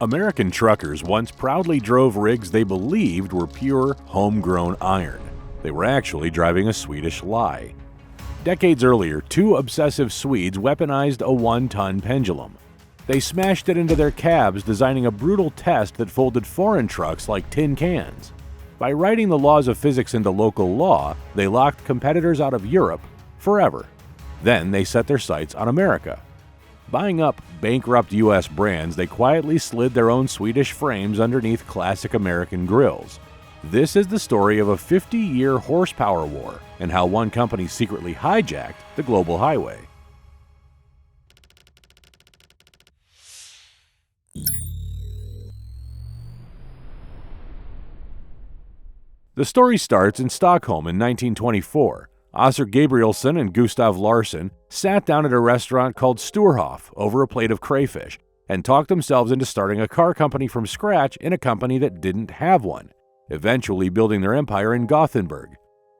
American truckers once proudly drove rigs they believed were pure, homegrown iron. They were actually driving a Swedish lie. Decades earlier, two obsessive Swedes weaponized a one-ton pendulum. They smashed it into their cabs, designing a brutal test that folded foreign trucks like tin cans. By writing the laws of physics into local law, they locked competitors out of Europe forever. Then they set their sights on America. Buying up bankrupt U.S. brands, they quietly slid their own Swedish frames underneath classic American grills. This is the story of a 50-year horsepower war and how one company secretly hijacked the global highway. The story starts in Stockholm in 1924. Oscar Gabrielsson and Gustav Larsson sat down at a restaurant called Sturhof over a plate of crayfish and talked themselves into starting a car company from scratch in a company that didn't have one, eventually building their empire in Gothenburg.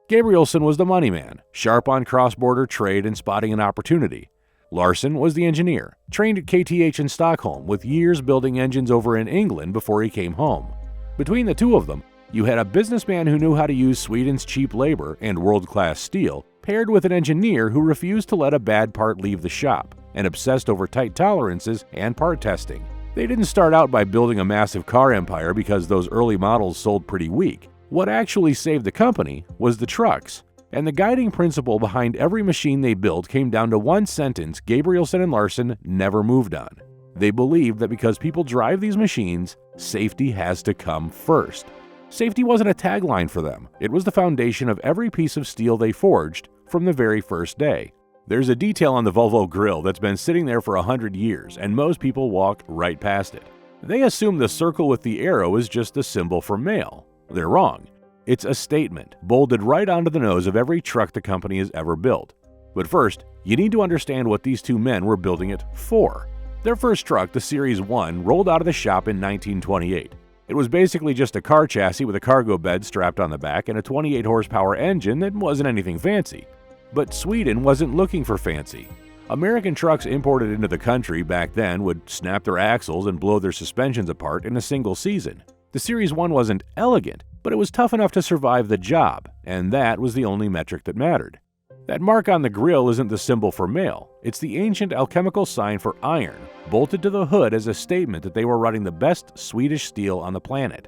Gabrielsson was the money man, sharp on cross-border trade and spotting an opportunity. Larsson was the engineer, trained at KTH in Stockholm with years building engines over in England before he came home. Between the two of them, you had a businessman who knew how to use Sweden's cheap labor and world-class steel, paired with an engineer who refused to let a bad part leave the shop and obsessed over tight tolerances and part testing. They didn't start out by building a massive car empire because those early models sold pretty weak. What actually saved the company was the trucks. And the guiding principle behind every machine they built came down to one sentence Gabrielsson and Larsson never moved on. They believed that because people drive these machines, safety has to come first. Safety wasn't a tagline for them. It was the foundation of every piece of steel they forged from the very first day. There's a detail on the Volvo grille that's been sitting there for 100 years, and most people walk right past it. They assume the circle with the arrow is just a symbol for mail. They're wrong. It's a statement, bolded right onto the nose of every truck the company has ever built. But first, you need to understand what these two men were building it for. Their first truck, the Series 1, rolled out of the shop in 1928. It was basically just a car chassis with a cargo bed strapped on the back and a 28 horsepower engine that wasn't anything fancy. But Sweden wasn't looking for fancy. American trucks imported into the country back then would snap their axles and blow their suspensions apart in a single season. The Series 1 wasn't elegant, but it was tough enough to survive the job, and that was the only metric that mattered. That mark on the grille isn't the symbol for mail, it's the ancient alchemical sign for iron, bolted to the hood as a statement that they were running the best Swedish steel on the planet.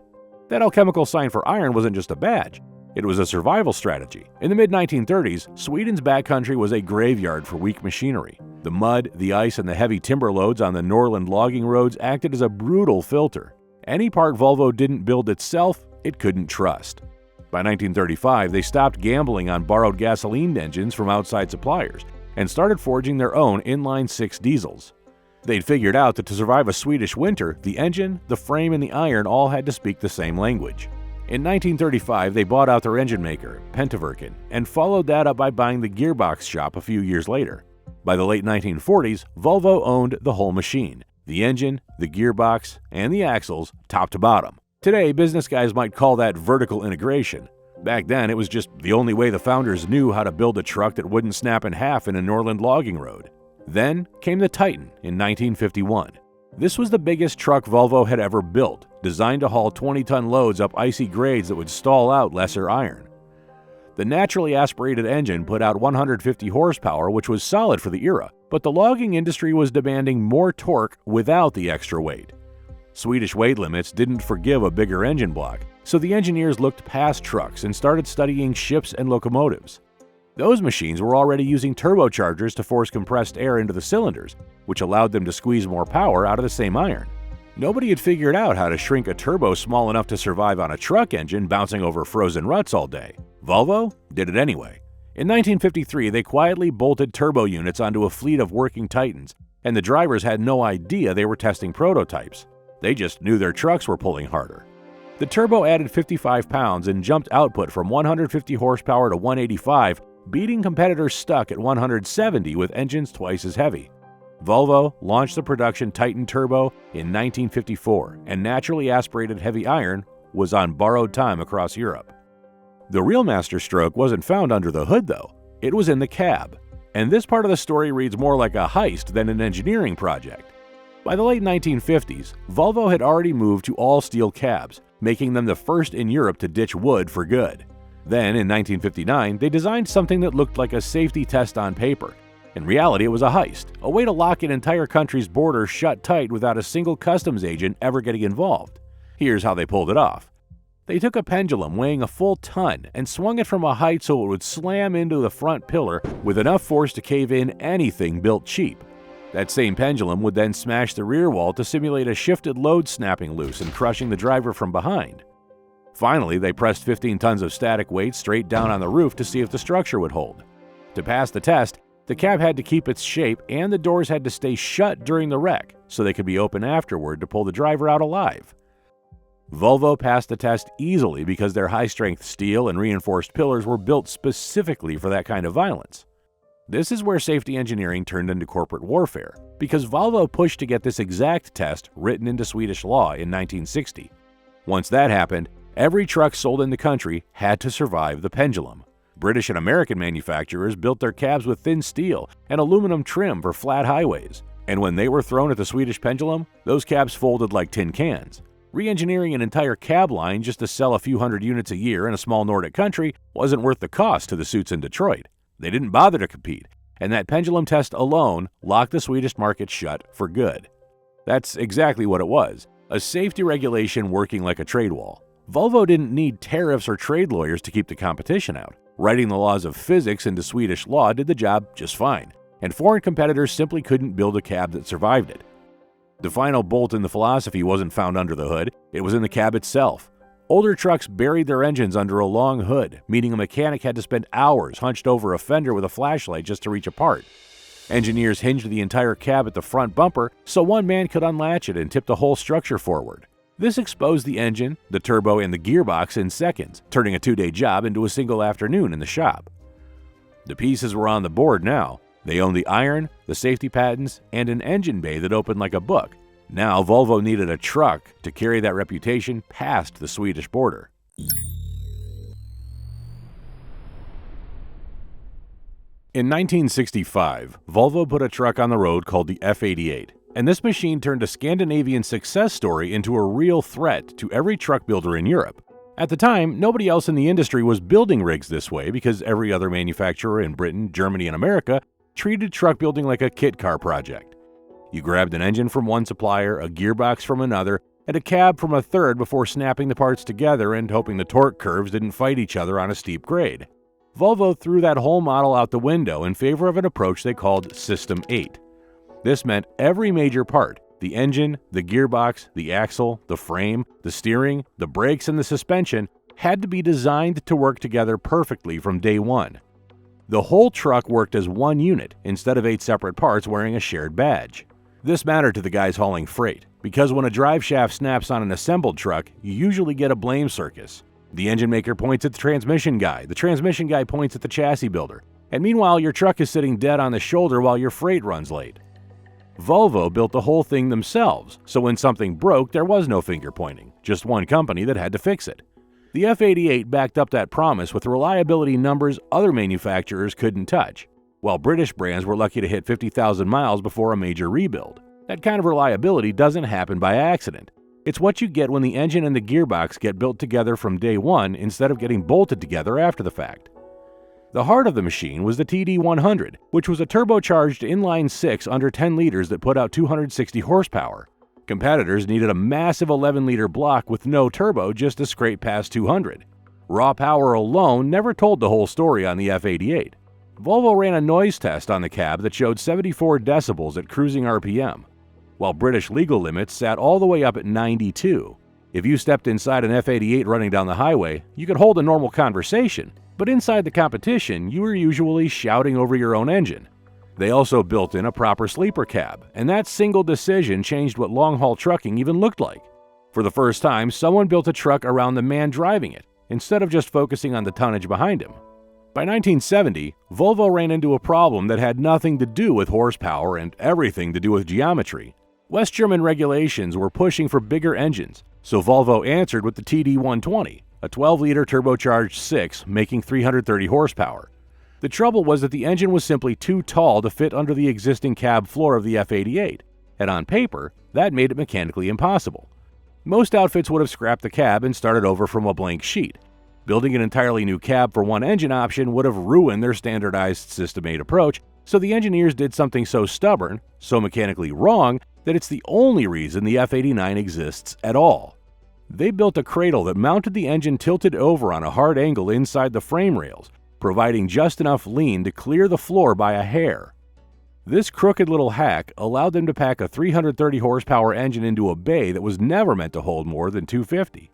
That alchemical sign for iron wasn't just a badge, it was a survival strategy. In the mid-1930s, Sweden's backcountry was a graveyard for weak machinery. The mud, the ice, and the heavy timber loads on the Norrland logging roads acted as a brutal filter. Any part Volvo didn't build itself, it couldn't trust. By 1935, they stopped gambling on borrowed gasoline engines from outside suppliers and started forging their own inline-six diesels. They'd figured out that to survive a Swedish winter, the engine, the frame, and the iron all had to speak the same language. In 1935, they bought out their engine maker, Pentaverken, and followed that up by buying the gearbox shop a few years later. By the late 1940s, Volvo owned the whole machine, the engine, the gearbox, and the axles, top to bottom. Today, business guys might call that vertical integration. Back then, it was just the only way the founders knew how to build a truck that wouldn't snap in half in a Norrland logging road. Then came the Titan in 1951. This was the biggest truck Volvo had ever built, designed to haul 20-ton loads up icy grades that would stall out lesser iron. The naturally aspirated engine put out 150 horsepower, which was solid for the era, but the logging industry was demanding more torque without the extra weight. Swedish weight limits didn't forgive a bigger engine block, so the engineers looked past trucks and started studying ships and locomotives. Those machines were already using turbochargers to force compressed air into the cylinders, which allowed them to squeeze more power out of the same iron. Nobody had figured out how to shrink a turbo small enough to survive on a truck engine bouncing over frozen ruts all day. Volvo did it anyway. In 1953, they quietly bolted turbo units onto a fleet of working Titans, and the drivers had no idea they were testing prototypes. They just knew their trucks were pulling harder. The turbo added 55 pounds and jumped output from 150 horsepower to 185, beating competitors stuck at 170 with engines twice as heavy. Volvo launched the production Titan Turbo in 1954, and naturally aspirated heavy iron was on borrowed time across Europe. The real masterstroke wasn't found under the hood, though. It was in the cab. And this part of the story reads more like a heist than an engineering project. By the late 1950s, Volvo had already moved to all-steel cabs, making them the first in Europe to ditch wood for good. Then, in 1959, they designed something that looked like a safety test on paper. In reality, it was a heist, a way to lock an entire country's border shut tight without a single customs agent ever getting involved. Here's how they pulled it off. They took a pendulum weighing a full ton and swung it from a height so it would slam into the front pillar with enough force to cave in anything built cheap. That same pendulum would then smash the rear wall to simulate a shifted load snapping loose and crushing the driver from behind. Finally, they pressed 15 tons of static weight straight down on the roof to see if the structure would hold. To pass the test, the cab had to keep its shape and the doors had to stay shut during the wreck so they could be open afterward to pull the driver out alive. Volvo passed the test easily because their high-strength steel and reinforced pillars were built specifically for that kind of violence. This is where safety engineering turned into corporate warfare, because Volvo pushed to get this exact test written into Swedish law in 1960. Once that happened, every truck sold in the country had to survive the pendulum. British and American manufacturers built their cabs with thin steel and aluminum trim for flat highways, and when they were thrown at the Swedish pendulum, those cabs folded like tin cans. Re-engineering an entire cab line just to sell a few hundred units a year in a small Nordic country wasn't worth the cost to the suits in Detroit. They didn't bother to compete, and that pendulum test alone locked the Swedish market shut for good. That's exactly what it was, a safety regulation working like a trade wall. Volvo didn't need tariffs or trade lawyers to keep the competition out. Writing the laws of physics into Swedish law did the job just fine, and foreign competitors simply couldn't build a cab that survived it. The final bolt in the philosophy wasn't found under the hood, it was in the cab itself. Older trucks buried their engines under a long hood, meaning a mechanic had to spend hours hunched over a fender with a flashlight just to reach a part. Engineers hinged the entire cab at the front bumper so one man could unlatch it and tip the whole structure forward. This exposed the engine, the turbo, and the gearbox in seconds, turning a 2-day job into a single afternoon in the shop. The pieces were on the board now. They owned the iron, the safety patents, and an engine bay that opened like a book. Now Volvo needed a truck to carry that reputation past the Swedish border. In 1965, Volvo put a truck on the road called the F88, and this machine turned a Scandinavian success story into a real threat to every truck builder in Europe. At the time, nobody else in the industry was building rigs this way because every other manufacturer in Britain, Germany, and America treated truck building like a kit car project. You grabbed an engine from one supplier, a gearbox from another, and a cab from a third before snapping the parts together and hoping the torque curves didn't fight each other on a steep grade. Volvo threw that whole model out the window in favor of an approach they called System 8. This meant every major part, the engine, the gearbox, the axle, the frame, the steering, the brakes, and the suspension, had to be designed to work together perfectly from day one. The whole truck worked as one unit instead of 8 separate parts wearing a shared badge. This mattered to the guys hauling freight, because when a drive shaft snaps on an assembled truck, you usually get a blame circus. The engine maker points at the transmission guy points at the chassis builder, and meanwhile your truck is sitting dead on the shoulder while your freight runs late. Volvo built the whole thing themselves, so when something broke there was no finger pointing, just one company that had to fix it. The F88 backed up that promise with reliability numbers other manufacturers couldn't touch, while British brands were lucky to hit 50,000 miles before a major rebuild. That kind of reliability doesn't happen by accident. It's what you get when the engine and the gearbox get built together from day one instead of getting bolted together after the fact. The heart of the machine was the TD100, which was a turbocharged inline-6 under 10 liters that put out 260 horsepower. Competitors needed a massive 11-liter block with no turbo just to scrape past 200. Raw power alone never told the whole story on the F88. Volvo ran a noise test on the cab that showed 74 decibels at cruising RPM, while British legal limits sat all the way up at 92. If you stepped inside an F88 running down the highway, you could hold a normal conversation, but inside the competition, you were usually shouting over your own engine. They also built in a proper sleeper cab, and that single decision changed what long-haul trucking even looked like. For the first time, someone built a truck around the man driving it, instead of just focusing on the tonnage behind him. By 1970, Volvo ran into a problem that had nothing to do with horsepower and everything to do with geometry. West German regulations were pushing for bigger engines, so Volvo answered with the TD120, a 12-liter turbocharged 6 making 330 horsepower. The trouble was that the engine was simply too tall to fit under the existing cab floor of the F88, and on paper, that made it mechanically impossible. Most outfits would have scrapped the cab and started over from a blank sheet. Building an entirely new cab for one engine option would have ruined their standardized System 8 approach, so the engineers did something so stubborn, so mechanically wrong, that it's the only reason the F-89 exists at all. They built a cradle that mounted the engine tilted over on a hard angle inside the frame rails, providing just enough lean to clear the floor by a hair. This crooked little hack allowed them to pack a 330 horsepower engine into a bay that was never meant to hold more than 250.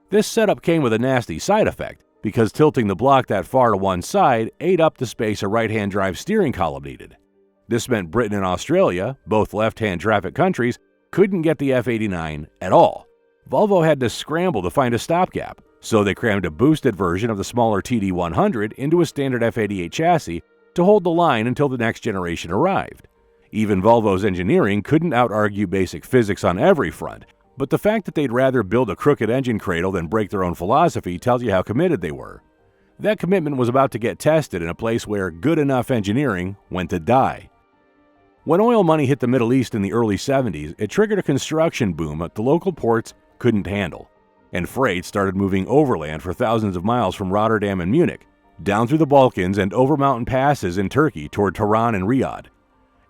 This setup came with a nasty side effect, because tilting the block that far to one side ate up the space a right-hand drive steering column needed. This meant Britain and Australia, both left-hand traffic countries, couldn't get the F-89 at all. Volvo had to scramble to find a stopgap, so they crammed a boosted version of the smaller TD100 into a standard F-88 chassis to hold the line until the next generation arrived. Even Volvo's engineering couldn't out-argue basic physics on every front, but the fact that they'd rather build a crooked engine cradle than break their own philosophy tells you how committed they were. That commitment was about to get tested in a place where good enough engineering went to die. When oil money hit the Middle East in the early 70s, it triggered a construction boom that the local ports couldn't handle, and freight started moving overland for thousands of miles from Rotterdam and Munich, down through the Balkans and over mountain passes in Turkey toward Tehran and Riyadh.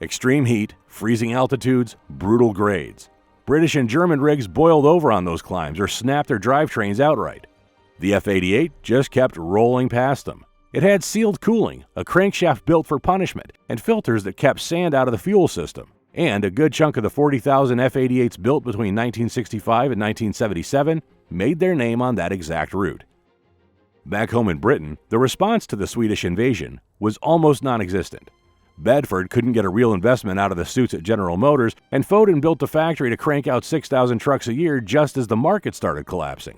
Extreme heat, freezing altitudes, brutal grades. British and German rigs boiled over on those climbs or snapped their drivetrains outright. The F-88 just kept rolling past them. It had sealed cooling, a crankshaft built for punishment, and filters that kept sand out of the fuel system. And a good chunk of the 40,000 F-88s built between 1965 and 1977 made their name on that exact route. Back home in Britain, the response to the Swedish invasion was almost non-existent. Bedford couldn't get a real investment out of the suits at General Motors, and Foden built a factory to crank out 6,000 trucks a year just as the market started collapsing.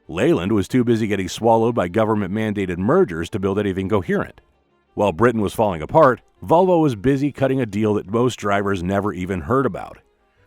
Leyland was too busy getting swallowed by government-mandated mergers to build anything coherent. While Britain was falling apart, Volvo was busy cutting a deal that most drivers never even heard about.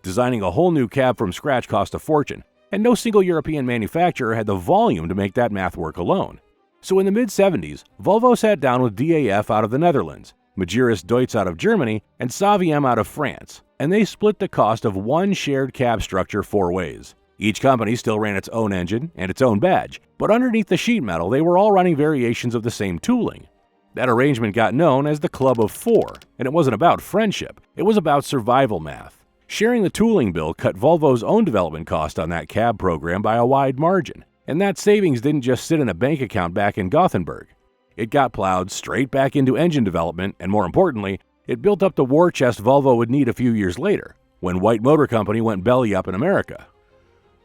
Designing a whole new cab from scratch cost a fortune, and no single European manufacturer had the volume to make that math work alone. So in the mid-70s, Volvo sat down with DAF out of the Netherlands, Majerus Deutz out of Germany, and Saviem out of France, and they split the cost of one shared cab structure 4 ways. Each company still ran its own engine and its own badge, but underneath the sheet metal they were all running variations of the same tooling. That arrangement got known as the Club of Four, and it wasn't about friendship, it was about survival math. Sharing the tooling bill cut Volvo's own development cost on that cab program by a wide margin, and that savings didn't just sit in a bank account back in Gothenburg. It got plowed straight back into engine development, and more importantly, it built up the war chest Volvo would need a few years later, when White Motor Company went belly up in America.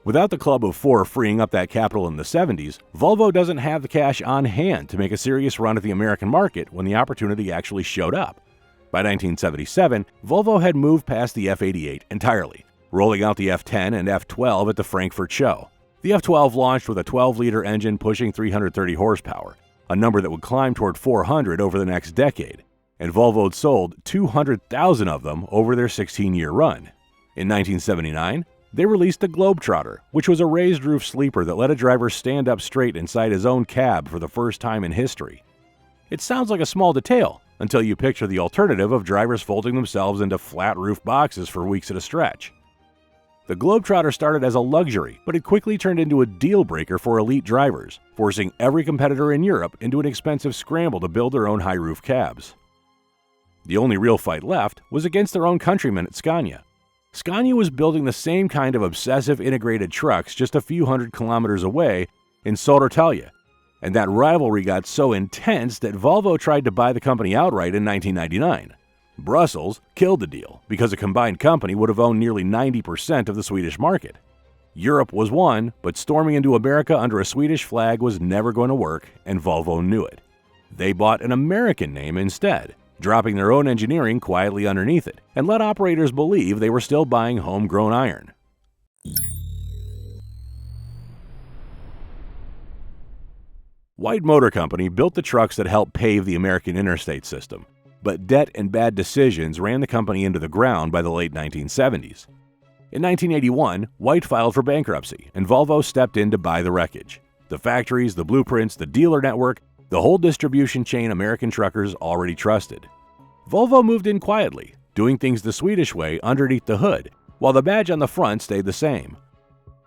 Without the Club of Four freeing up that capital in the 70s, Volvo doesn't have the cash on hand to make a serious run at the American market when the opportunity actually showed up. By 1977, Volvo had moved past the F-88 entirely, rolling out the F-10 and F-12 at the Frankfurt show. The F-12 launched with a 12-liter engine pushing 330 horsepower, a number that would climb toward 400 over the next decade, and Volvo had sold 200,000 of them over their 16-year run. In 1979, they released the Globetrotter, which was a raised-roof sleeper that let a driver stand up straight inside his own cab for the first time in history. It sounds like a small detail, until you picture the alternative of drivers folding themselves into flat-roof boxes for weeks at a stretch. The Globetrotter started as a luxury, but it quickly turned into a deal-breaker for elite drivers, forcing every competitor in Europe into an expensive scramble to build their own high-roof cabs. The only real fight left was against their own countrymen at Scania. Scania was building the same kind of obsessive integrated trucks just a few hundred kilometers away in Södertälje, and that rivalry got so intense that Volvo tried to buy the company outright in 1999. Brussels killed the deal because a combined company would have owned nearly 90% of the Swedish market. Europe was won, but storming into America under a Swedish flag was never going to work, and Volvo knew it. They bought an American name instead, dropping their own engineering quietly underneath it, and let operators believe they were still buying homegrown iron. White Motor Company built the trucks that helped pave the American interstate system, but debt and bad decisions ran the company into the ground by the late 1970s. In 1981, White filed for bankruptcy, and Volvo stepped in to buy the wreckage. The factories, the blueprints, the dealer network, the whole distribution chain American truckers already trusted. Volvo moved in quietly, doing things the Swedish way underneath the hood, while the badge on the front stayed the same.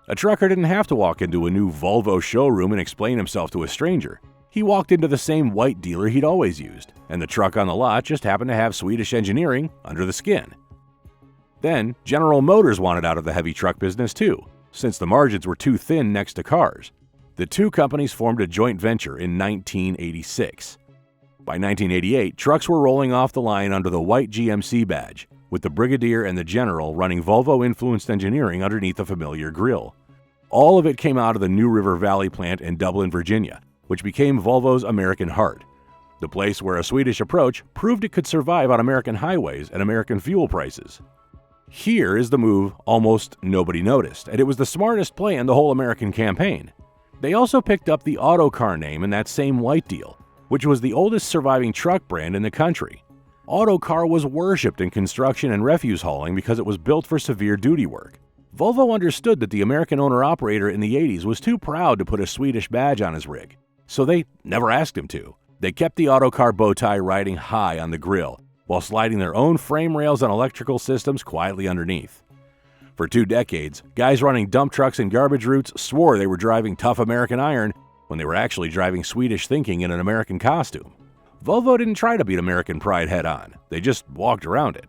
A trucker didn't have to walk into a new Volvo showroom and explain himself to a stranger. He walked into the same white dealer he'd always used, and the truck on the lot just happened to have Swedish engineering under the skin. Then, General Motors wanted out of the heavy truck business too, since the margins were too thin next to cars. The two companies formed a joint venture in 1986. By 1988, trucks were rolling off the line under the white GMC badge, with the Brigadier and the General running Volvo-influenced engineering underneath the familiar grille. All of it came out of the New River Valley plant in Dublin, Virginia, which became Volvo's American heart, the place where a Swedish approach proved it could survive on American highways and American fuel prices. Here is the move almost nobody noticed, and it was the smartest play in the whole American campaign. They also picked up the Autocar name in that same white deal, which was the oldest surviving truck brand in the country. Autocar was worshipped in construction and refuse hauling because it was built for severe duty work. Volvo understood that the American owner-operator in the 80s was too proud to put a Swedish badge on his rig, so they never asked him to. They kept the Autocar bow tie riding high on the grille, while sliding their own frame rails and electrical systems quietly underneath. For 2 decades, guys running dump trucks and garbage routes swore they were driving tough American iron when they were actually driving Swedish thinking in an American costume. Volvo didn't try to beat American pride head-on, they just walked around it.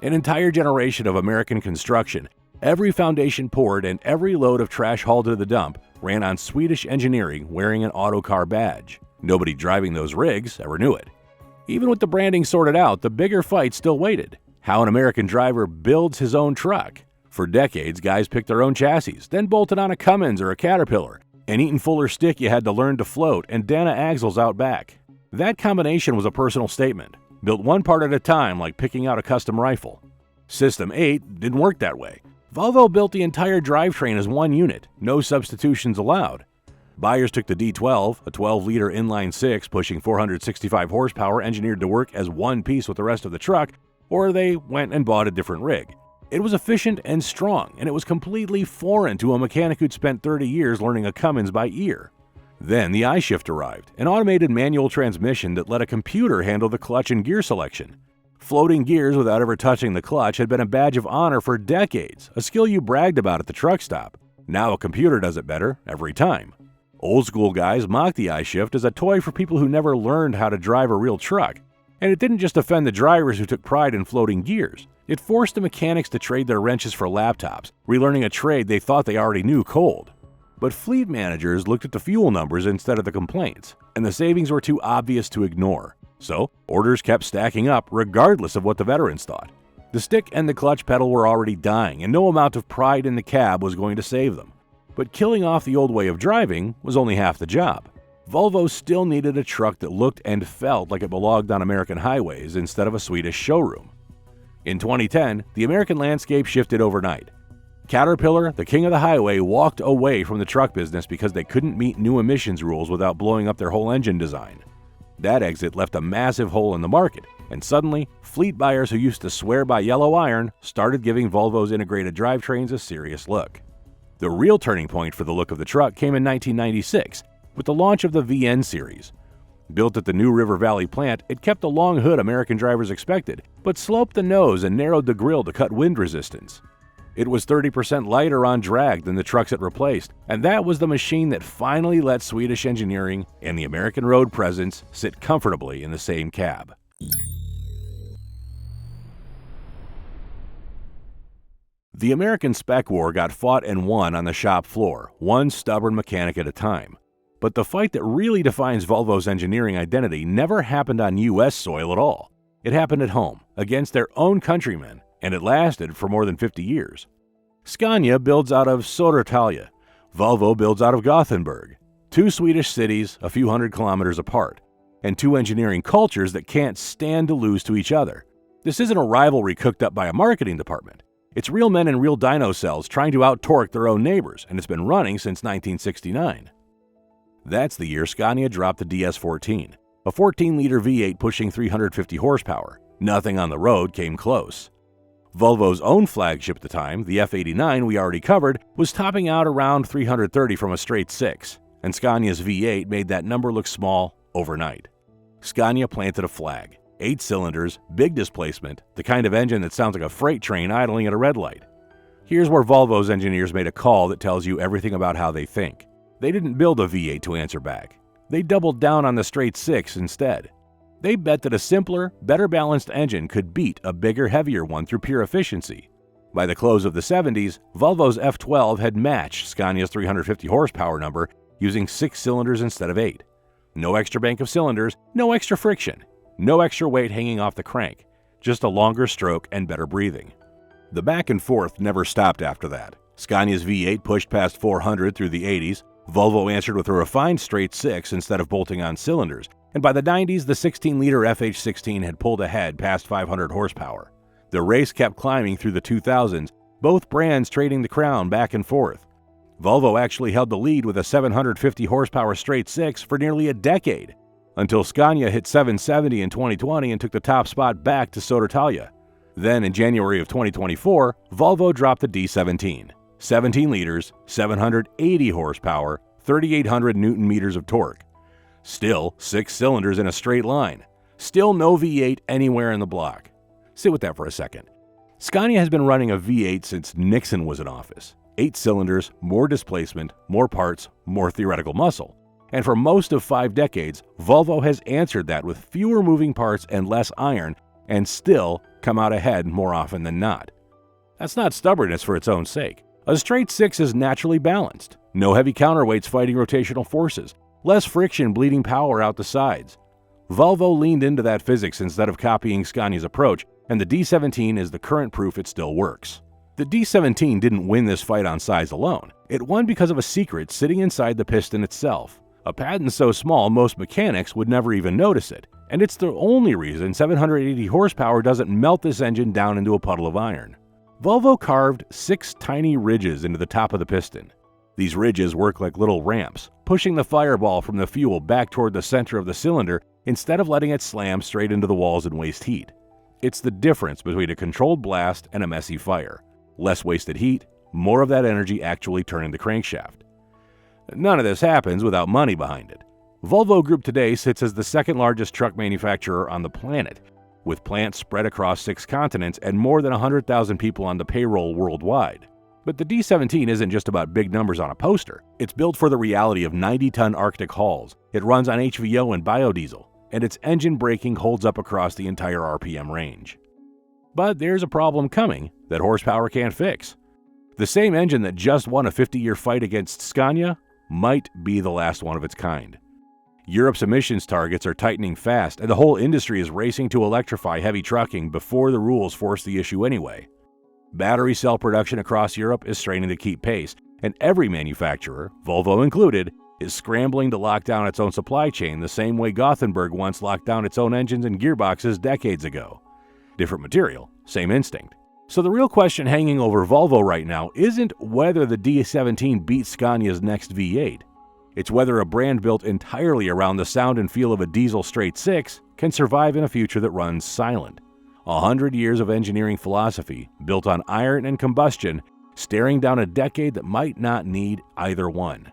An entire generation of American construction, every foundation poured and every load of trash hauled to the dump ran on Swedish engineering wearing an Autocar badge. Nobody driving those rigs ever knew it. Even with the branding sorted out, the bigger fight still waited: how an American driver builds his own truck. For decades, guys picked their own chassis, then bolted on a Cummins or a Caterpillar, an Eaton Fuller stick you had to learn to float, and Dana axles out back. That combination was a personal statement, built one part at a time like picking out a custom rifle. System 8 didn't work that way. Volvo built the entire drivetrain as one unit, no substitutions allowed. Buyers took the D12, a 12-liter inline-six pushing 465 horsepower engineered to work as one piece with the rest of the truck, or they went and bought a different rig. It was efficient and strong, and it was completely foreign to a mechanic who'd spent 30 years learning a Cummins by ear. Then the I-Shift arrived, an automated manual transmission that let a computer handle the clutch and gear selection. Floating gears without ever touching the clutch had been a badge of honor for decades, a skill you bragged about at the truck stop. Now a computer does it better every time. Old school guys mocked the I-Shift as a toy for people who never learned how to drive a real truck. And it didn't just offend the drivers who took pride in floating gears. It forced the mechanics to trade their wrenches for laptops, relearning a trade they thought they already knew cold. But fleet managers looked at the fuel numbers instead of the complaints, and the savings were too obvious to ignore. So, orders kept stacking up regardless of what the veterans thought. The stick and the clutch pedal were already dying, and no amount of pride in the cab was going to save them. But killing off the old way of driving was only half the job. Volvo still needed a truck that looked and felt like it belonged on American highways instead of a Swedish showroom. In 2010, the American landscape shifted overnight. Caterpillar, the king of the highway, walked away from the truck business because they couldn't meet new emissions rules without blowing up their whole engine design. That exit left a massive hole in the market, and suddenly, fleet buyers who used to swear by yellow iron started giving Volvo's integrated drivetrains a serious look. The real turning point for the look of the truck came in 1996, with the launch of the VN series. Built at the New River Valley plant, it kept the long hood American drivers expected, but sloped the nose and narrowed the grille to cut wind resistance. It was 30% lighter on drag than the trucks it replaced, and that was the machine that finally let Swedish engineering and the American road presence sit comfortably in the same cab. The American spec war got fought and won on the shop floor, one stubborn mechanic at a time. But the fight that really defines Volvo's engineering identity never happened on U.S. soil at all. It happened at home, against their own countrymen, and it lasted for more than 50 years. Scania builds out of Södertälje. Volvo builds out of Gothenburg. Two Swedish cities a few hundred kilometers apart, and two engineering cultures that can't stand to lose to each other. This isn't a rivalry cooked up by a marketing department. It's real men in real dyno cells trying to out-torque their own neighbors, and it's been running since 1969. That's the year Scania dropped the DS14, a 14-liter V8 pushing 350 horsepower. Nothing on the road came close. Volvo's own flagship at the time, the F89 we already covered, was topping out around 330 from a straight 6, and Scania's V8 made that number look small overnight. Scania planted a flag. 8 cylinders, big displacement, the kind of engine that sounds like a freight train idling at a red light. Here's where Volvo's engineers made a call that tells you everything about how they think. They didn't build a V8 to answer back. They doubled down on the straight 6 instead. They bet that a simpler, better balanced engine could beat a bigger, heavier one through pure efficiency. By the close of the 70s, Volvo's F12 had matched Scania's 350 horsepower number using 6 cylinders instead of 8. No extra bank of cylinders, no extra friction, no extra weight hanging off the crank, just a longer stroke and better breathing. The back and forth never stopped after that. Scania's V8 pushed past 400 through the 80s, Volvo answered with a refined straight 6 instead of bolting on cylinders, and by the 90s the 16-liter FH16 had pulled ahead past 500 horsepower. The race kept climbing through the 2000s, both brands trading the crown back and forth. Volvo actually held the lead with a 750 horsepower straight 6 for nearly a decade, until Scania hit 770 in 2020 and took the top spot back to Södertälje. Then in January of 2024, Volvo dropped the D17. 17 liters, 780 horsepower, 3,800 newton meters of torque. Still 6 cylinders in a straight line. Still no V8 anywhere in the block. Sit with that for a second. Scania has been running a V8 since Nixon was in office. 8 cylinders, more displacement, more parts, more theoretical muscle. And for most of 5 decades, Volvo has answered that with fewer moving parts and less iron, and still come out ahead more often than not. That's not stubbornness for its own sake. A straight 6 is naturally balanced. No heavy counterweights fighting rotational forces. Less friction bleeding power out the sides. Volvo leaned into that physics instead of copying Scania's approach, and the D17 is the current proof it still works. The D17 didn't win this fight on size alone. It won because of a secret sitting inside the piston itself. A patent so small most mechanics would never even notice it, and it's the only reason 780 horsepower doesn't melt this engine down into a puddle of iron. Volvo carved 6 tiny ridges into the top of the piston. These ridges work like little ramps, pushing the fireball from the fuel back toward the center of the cylinder instead of letting it slam straight into the walls and waste heat. It's the difference between a controlled blast and a messy fire. Less wasted heat, more of that energy actually turning the crankshaft. None of this happens without money behind it. Volvo Group today sits as the second largest truck manufacturer on the planet, with plants spread across 6 continents and more than 100,000 people on the payroll worldwide. But the D17 isn't just about big numbers on a poster. It's built for the reality of 90-ton Arctic hauls. It runs on HVO and biodiesel, and its engine braking holds up across the entire RPM range. But there's a problem coming that horsepower can't fix. The same engine that just won a 50-year fight against Scania might be the last one of its kind. Europe's emissions targets are tightening fast, and the whole industry is racing to electrify heavy trucking before the rules force the issue anyway. Battery cell production across Europe is straining to keep pace, and every manufacturer, Volvo included, is scrambling to lock down its own supply chain the same way Gothenburg once locked down its own engines and gearboxes decades ago. Different material, same instinct. So the real question hanging over Volvo right now isn't whether the D17 beats Scania's next V8. It's whether a brand built entirely around the sound and feel of a diesel straight 6 can survive in a future that runs silent. 100 years of engineering philosophy built on iron and combustion, staring down a decade that might not need either one.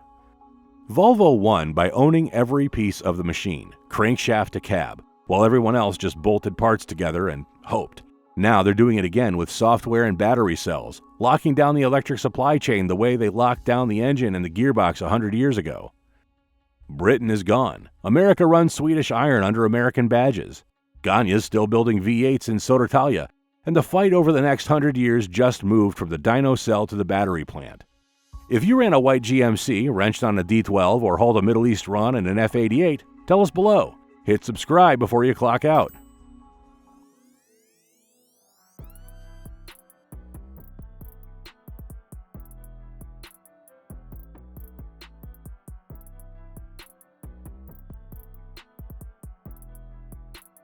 Volvo won by owning every piece of the machine, crankshaft to cab, while everyone else just bolted parts together and hoped. Now they're doing it again with software and battery cells, locking down the electric supply chain the way they locked down the engine and the gearbox 100 years ago. Britain is gone. America runs Swedish iron under American badges. Scania's still building V8s in Södertälje, and the fight over the next 100 years just moved from the dyno cell to the battery plant. If you ran a white GMC, wrenched on a D12, or hauled a Middle East run in an F88, tell us below. Hit subscribe before you clock out.